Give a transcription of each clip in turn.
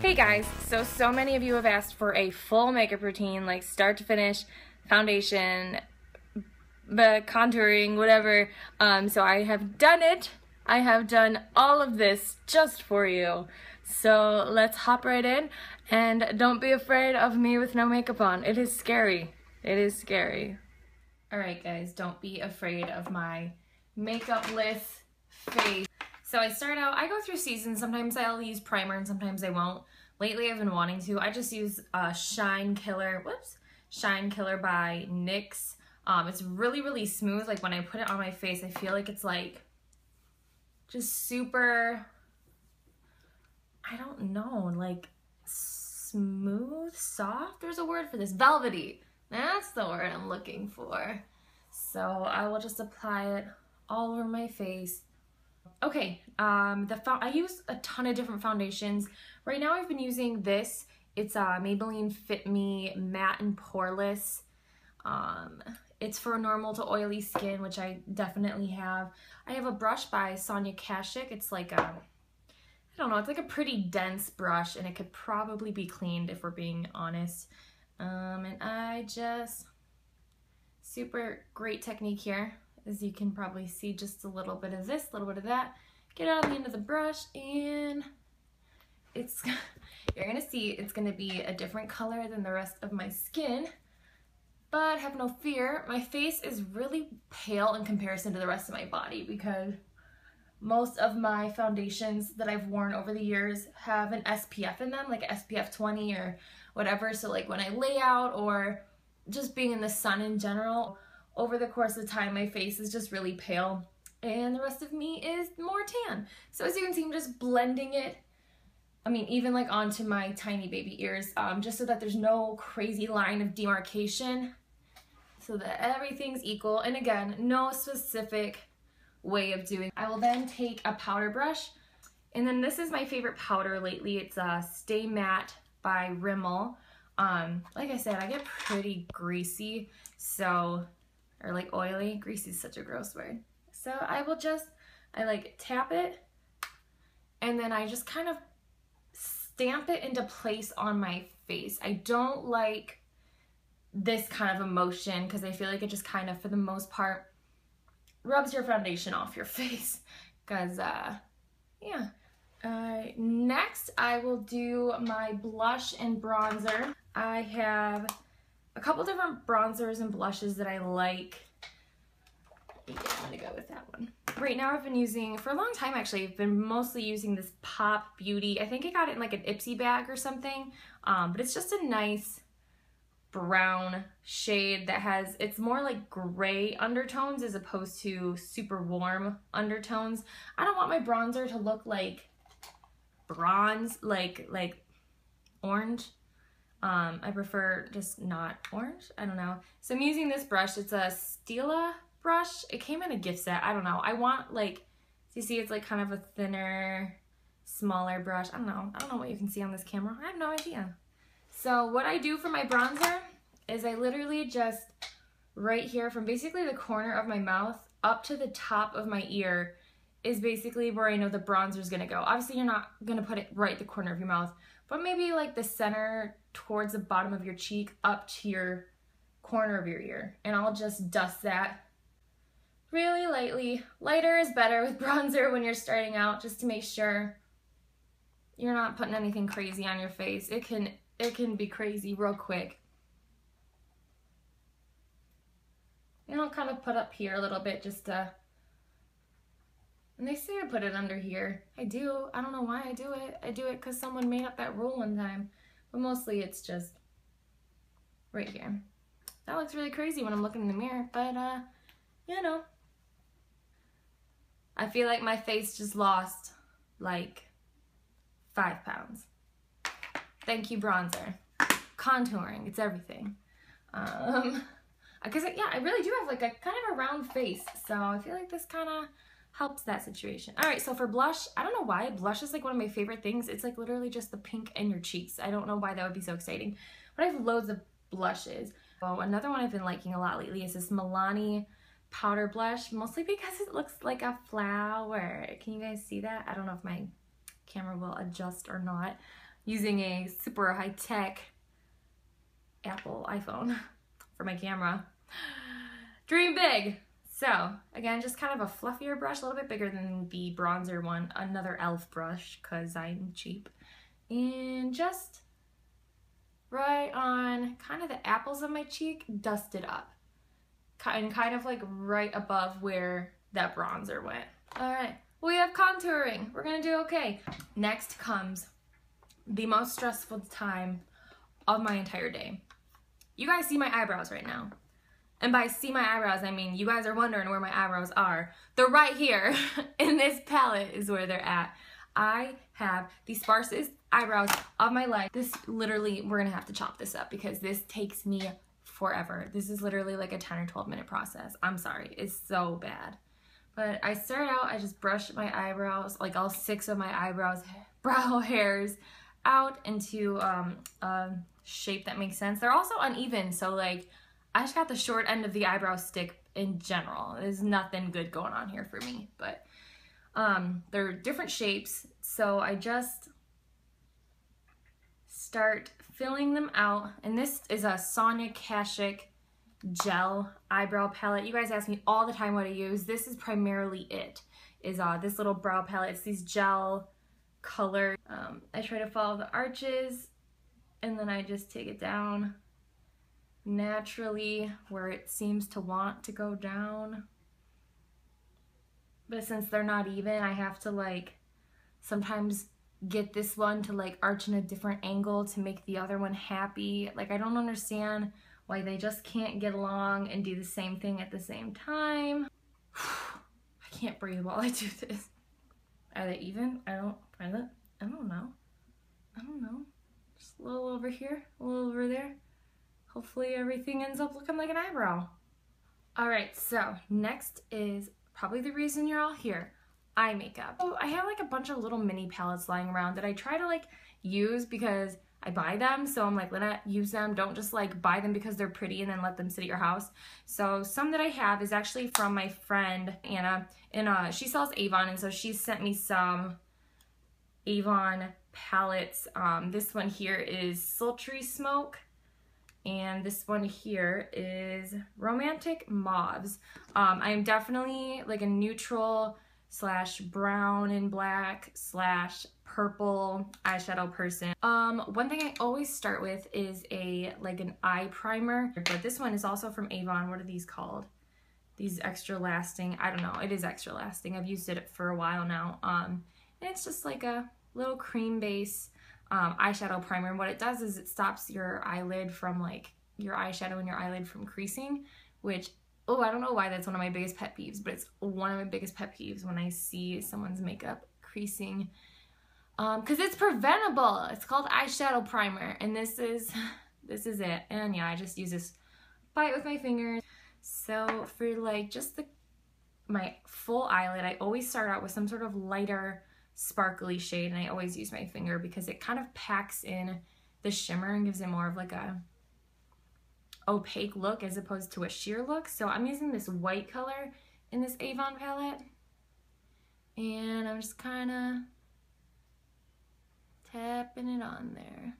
Hey guys, so many of you have asked for a full makeup routine, like start to finish, foundation, contouring, whatever. So I have done it. I have done all of this just for you. So let's hop right in, and don't be afraid of me with no makeup on. It is scary. It is scary. Alright guys, don't be afraid of my makeup-less face. So I start out, I go through seasons. Sometimes I'll use primer and sometimes I won't. Lately I've been wanting to. I just use Shine Killer by NYX. It's really smooth. Like when I put it on my face, I feel like it's like just super, I don't know, like smooth, soft. There's a word for this. Velvety. That's the word I'm looking for. So I will just apply it all over my face. Okay, I use a ton of different foundations. Right now I've been using this. It's Maybelline Fit Me Matte and Poreless. It's for normal to oily skin, which I definitely have. I have a brush by Sonia Kashuk. It's like a, I don't know, it's like a pretty dense brush, and it could probably be cleaned if we're being honest. And I just, super great technique here. As you can probably see, just a little bit of this, a little bit of that. Get it on the end of the brush, and it's, you're gonna see it's gonna be a different color than the rest of my skin. But have no fear, my face is really pale in comparison to the rest of my body because most of my foundations that I've worn over the years have an SPF in them, like an SPF 20 or whatever. So like when I lay out or just being in the sun in general, over the course of time, my face is just really pale and the rest of me is more tan. So as you can see, I'm just blending it. I mean, even like onto my tiny baby ears, just so that there's no crazy line of demarcation, so that everything's equal. And again, no specific way of doing. I will then take a powder brush, and then this is my favorite powder lately. It's Stay Matte by Rimmel. Like I said, I get pretty greasy, so, or like oily. Greasy is such a gross word. So I like tap it, and then I just kind of stamp it into place on my face. I don't like this kind of a motion because I feel like it just kind of, for the most part, rubs your foundation off your face. Because, yeah. Next, I will do my blush and bronzer. I have a couple different bronzers and blushes that I like. Yeah, I'm gonna go with that one. Right now I've been using, for a long time actually, I've been mostly using this Pop Beauty. I think I got it in like an Ipsy bag or something, but it's just a nice brown shade that has, it's more like gray undertones as opposed to super warm undertones. I don't want my bronzer to look like bronze, like orange. I prefer just not orange. I don't know. So I'm using this brush. It's a Stila brush. It came in a gift set. I don't know. I want like, so you see it's like kind of a thinner, smaller brush. I don't know what you can see on this camera. I have no idea. So what I do for my bronzer is I literally just, right here from basically the corner of my mouth up to the top of my ear is basically where I know the bronzer is gonna go. Obviously you're not gonna put it right at the corner of your mouth, but maybe like the center towards the bottom of your cheek up to your corner of your ear. And I'll just dust that really lightly. Lighter is better with bronzer when you're starting out, just to make sure you're not putting anything crazy on your face. It can be crazy real quick. And I'll kind of put up here a little bit just to, and they say to put it under here. I do. I don't know why I do it. I do it because someone made up that rule one time. But mostly it's just right here. That looks really crazy when I'm looking in the mirror, but you know. I feel like my face just lost like 5 pounds. Thank you, bronzer. Contouring, it's everything. Because yeah, I really do have like a kind of a round face, so I feel like this kind of helps that situation. All right, so for blush, I don't know why, blush is like one of my favorite things. It's like literally just the pink in your cheeks. I don't know why that would be so exciting, but I have loads of blushes. Oh, another one I've been liking a lot lately is this Milani powder blush, mostly because it looks like a flower. Can you guys see that? I don't know if my camera will adjust or not, using a super high-tech Apple iPhone for my camera. Dream big! So, again, just kind of a fluffier brush, a little bit bigger than the bronzer one. Another e.l.f. brush, because I'm cheap. And just right on kind of the apples of my cheek, dust it up. And kind of like right above where that bronzer went. Alright, we have contouring. We're gonna do okay. Next comes the most stressful time of my entire day. You guys see my eyebrows right now. And by see my eyebrows, I mean you guys are wondering where my eyebrows are. They're right here. In this palette is where they're at. I have the sparsest eyebrows of my life. This literally, we're gonna have to chop this up because this takes me forever. This is literally like a 10 or 12 minute process. I'm sorry, it's so bad. But I start out, I just brush my eyebrows, like all 6 of my brow hairs out into a shape that makes sense. They're also uneven, so like I just got the short end of the eyebrow stick in general. There's nothing good going on here for me, but they're different shapes, so I just start filling them out. And this is a Sonia Kashuk gel eyebrow palette. You guys ask me all the time what I use. This is primarily it, is this little brow palette. It's these gel color. I try to follow the arches, and then I just take it down naturally where it seems to want to go down. But since they're not even, I have to like sometimes get this one to like arch in a different angle to make the other one happy. Like I don't understand why they just can't get along and do the same thing at the same time. I can't breathe while I do this. Are they even? I don't know. I don't know. Just a little over here, a little over there. Hopefully everything ends up looking like an eyebrow. Alright, so next is probably the reason you're all here, eye makeup. Oh, I have like a bunch of little mini palettes lying around that I try to like use because I buy them, so I'm like, let me use them. Don't just like buy them because they're pretty and then let them sit at your house. So some that I have is actually from my friend Anna, and she sells Avon, and so she sent me some Avon palettes. This one here is Sultry Smoke, and this one here is Romantic Mauves. I am definitely like a neutral / brown and black / purple eyeshadow person. One thing I always start with is an eye primer, but this one is also from Avon. What are these called? These extra lasting. I don't know. It is extra lasting. I've used it for a while now. And it's just like a little cream base eyeshadow primer. And what it does is it stops your eyelid from like your eyeshadow and your eyelid from creasing, which, oh, I don't know why that's one of my biggest pet peeves, but it's one of my biggest pet peeves when I see someone's makeup creasing. Because it's preventable. It's called eyeshadow primer, and this is it. And yeah, I just use this, apply it with my fingers. So for like just my full eyelid, I always start out with some sort of lighter sparkly shade, and I always use my finger because it kind of packs in the shimmer and gives it more of like a opaque look as opposed to a sheer look. So I'm using this white color in this Avon palette, and I'm just kind of tapping it on there.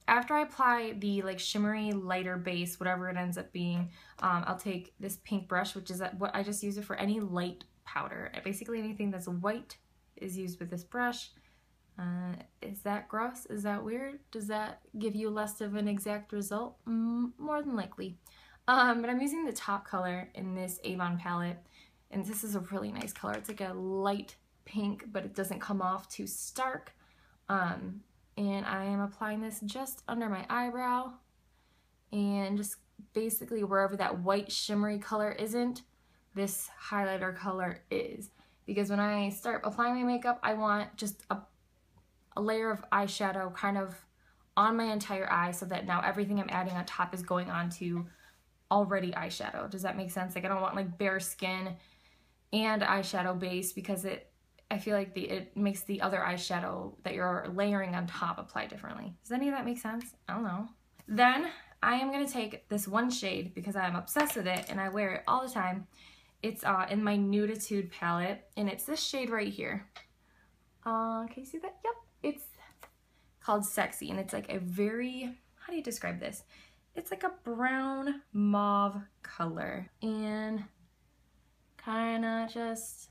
After I apply the like shimmery lighter base, whatever it ends up being, I'll take this pink brush, which is what I just use it for any light powder. Basically anything that's white is used with this brush. Is that gross? Is that weird? Does that give you less of an exact result? More than likely. But I'm using the top color in this Avon palette, and this is a really nice color. It's like a light pink, but it doesn't come off too stark. And I am applying this just under my eyebrow, and just basically wherever that white shimmery color isn't, this highlighter color is. Because when I start applying my makeup, I want just a layer of eyeshadow kind of on my entire eye, so that now everything I'm adding on top is going on to already eyeshadow. Does that make sense? Like I don't want like bare skin and eyeshadow base, because I feel like it makes the other eyeshadow that you're layering on top apply differently. Does any of that make sense? I don't know. Then I am going to take this one shade because I'm obsessed with it and I wear it all the time. It's in my Nude'Tude palette, and it's this shade right here. Can you see that? Yep. It's called Sexy, and it's like a very, how do you describe this? It's like a brown mauve color, and kind of just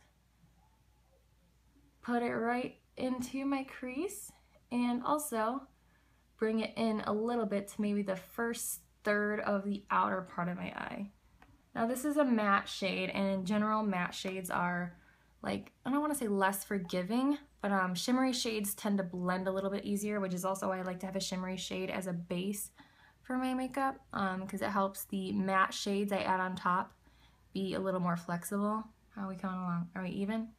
put it right into my crease, and also bring it in a little bit to maybe the first third of the outer part of my eye. Now this is a matte shade, and in general matte shades are like, I don't want to say less forgiving, but shimmery shades tend to blend a little bit easier, which is also why I like to have a shimmery shade as a base for my makeup, because it helps the matte shades I add on top be a little more flexible. How are we coming along? Are we even?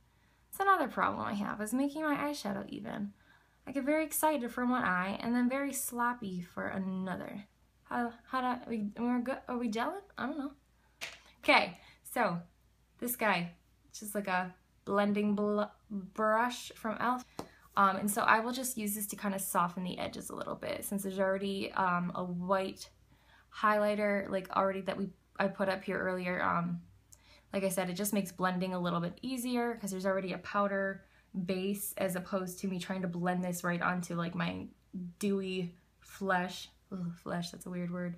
It's another problem I have, is making my eyeshadow even. I get very excited for one eye and then very sloppy for another. We're good? Are we gelling? I don't know. Okay, so this guy, it's just like a blending brush from e.l.f. And so I will just use this to kind of soften the edges a little bit, since there's already a white highlighter like already that I put up here earlier. Like I said, it just makes blending a little bit easier because there's already a powder base, as opposed to me trying to blend this right onto like my dewy flesh. Ugh, flesh, that's a weird word.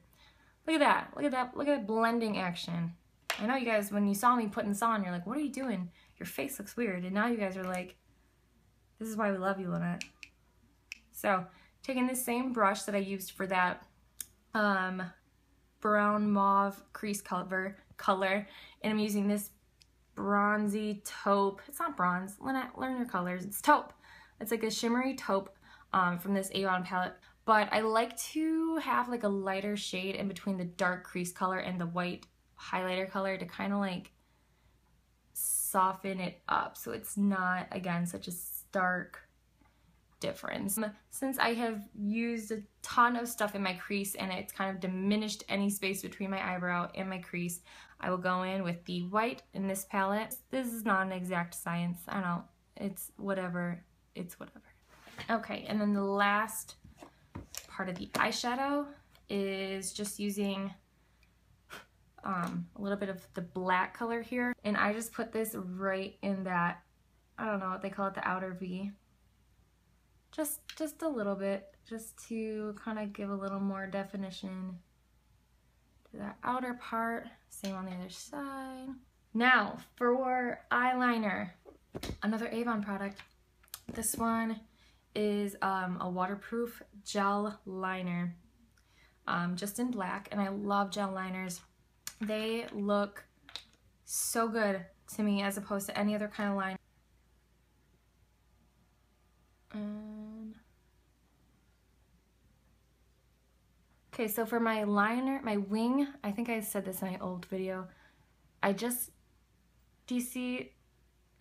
Look at that, look at that, look at that blending action. I know you guys, when you saw me putting this on, you're like, what are you doing? Your face looks weird. And now you guys are like, this is why we love you, Lynette. So, taking the same brush that I used for that brown mauve crease color, and I'm using this bronzy taupe. It's not bronze. Lynette, learn your colors. It's taupe. It's like a shimmery taupe from this Avon palette. But I like to have like a lighter shade in between the dark crease color and the white highlighter color to kind of like soften it up, so it's not, again, such a stark difference. Since I have used a ton of stuff in my crease and it's kind of diminished any space between my eyebrow and my crease, I will go in with the white in this palette. This is not an exact science. I don't know. It's whatever. It's whatever. Okay, and then the last part of the eyeshadow is just using a little bit of the black color here, and I just put this right in that, I don't know what they call it, the outer V. Just a little bit, just to kind of give a little more definition to that outer part. Same on the other side. Now for eyeliner, another Avon product. This one is a waterproof gel liner, just in black, and I love gel liners. They look so good to me as opposed to any other kind of line. Okay, so for my liner, my wing, I think I said this in my old video, do you see,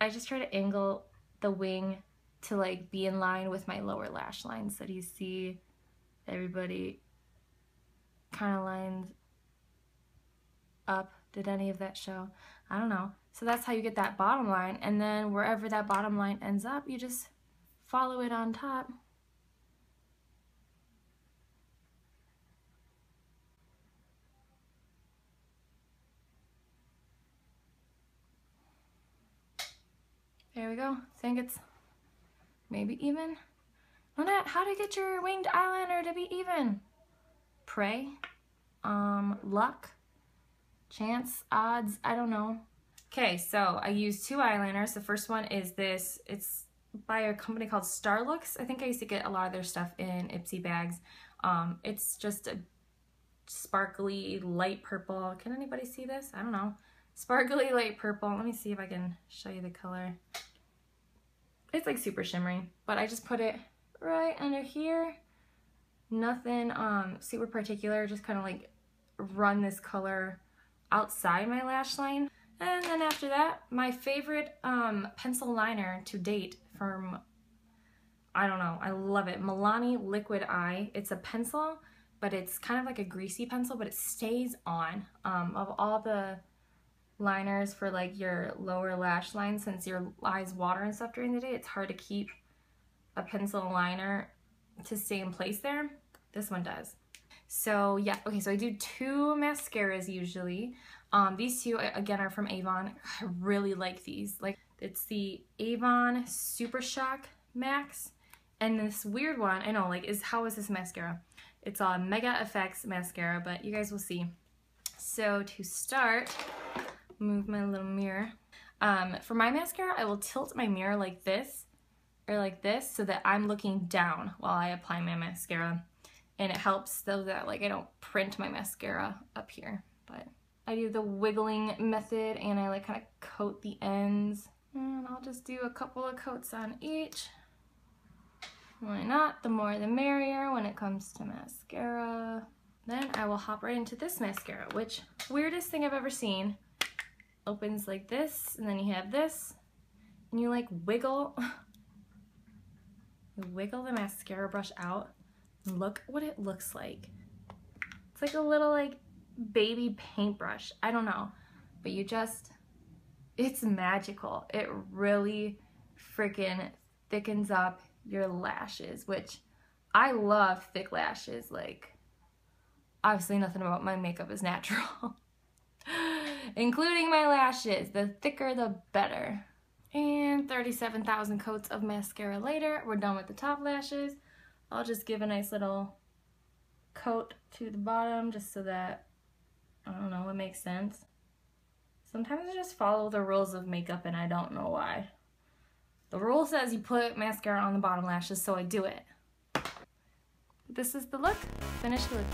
I just try to angle the wing to like be in line with my lower lash line. So do you see everybody kind of lines up? Did any of that show? I don't know. So that's how you get that bottom line, and then wherever that bottom line ends up, you just follow it on top. There we go. I think it's maybe even. Lynette, how to get your winged eyeliner to be even? Pray? Luck? Chance? Odds? I don't know. Okay, so I used two eyeliners. The first one is this. It's by a company called Starlooks. I think I used to get a lot of their stuff in Ipsy bags. It's just a sparkly light purple. Can anybody see this? I don't know. Sparkly light purple. Let me see if I can show you the color. It's like super shimmery, but I just put it right under here. Nothing super particular, just kind of like run this color outside my lash line. And then after that, my favorite pencil liner to date from, I don't know, I love it. Milani Liquid Eye. It's a pencil, but it's kind of like a greasy pencil, but it stays on. Of all the liners for like your lower lash line, since your eyes water and stuff during the day, it's hard to keep a pencil liner to stay in place there. This one does. So yeah, okay, so I do two mascaras usually. These two, again, are from Avon. I really like these. Like, it's the Avon SuperShock Max And this weird one, I know, like, how is this mascara? It's a Mega Effects Mascara, but you guys will see. So to start, move my little mirror. For my mascara, I will tilt my mirror like this, or like this, so that I'm looking down while I apply my mascara. And it helps so that, like, I don't print my mascara up here. But I do the wiggling method, and I, like, kind of coat the ends. And I'll just do a couple of coats on each. Why not? The more the merrier when it comes to mascara. Then I will hop right into this mascara, which, weirdest thing I've ever seen. Opens like this, and then you have this, and you, like, wiggle. You wiggle the mascara brush out, and look what it looks like. It's like a little, like, baby paintbrush. I don't know, but you just, it's magical. It really freaking thickens up your lashes, which I love thick lashes. Like, obviously nothing about my makeup is natural. Including my lashes. The thicker the better. And 37,000 coats of mascara later, we're done with the top lashes. I'll just give a nice little coat to the bottom just so that, I don't know, it makes sense. Sometimes I just follow the rules of makeup and I don't know why. The rule says you put mascara on the bottom lashes, so I do it. This is the look. Finished look.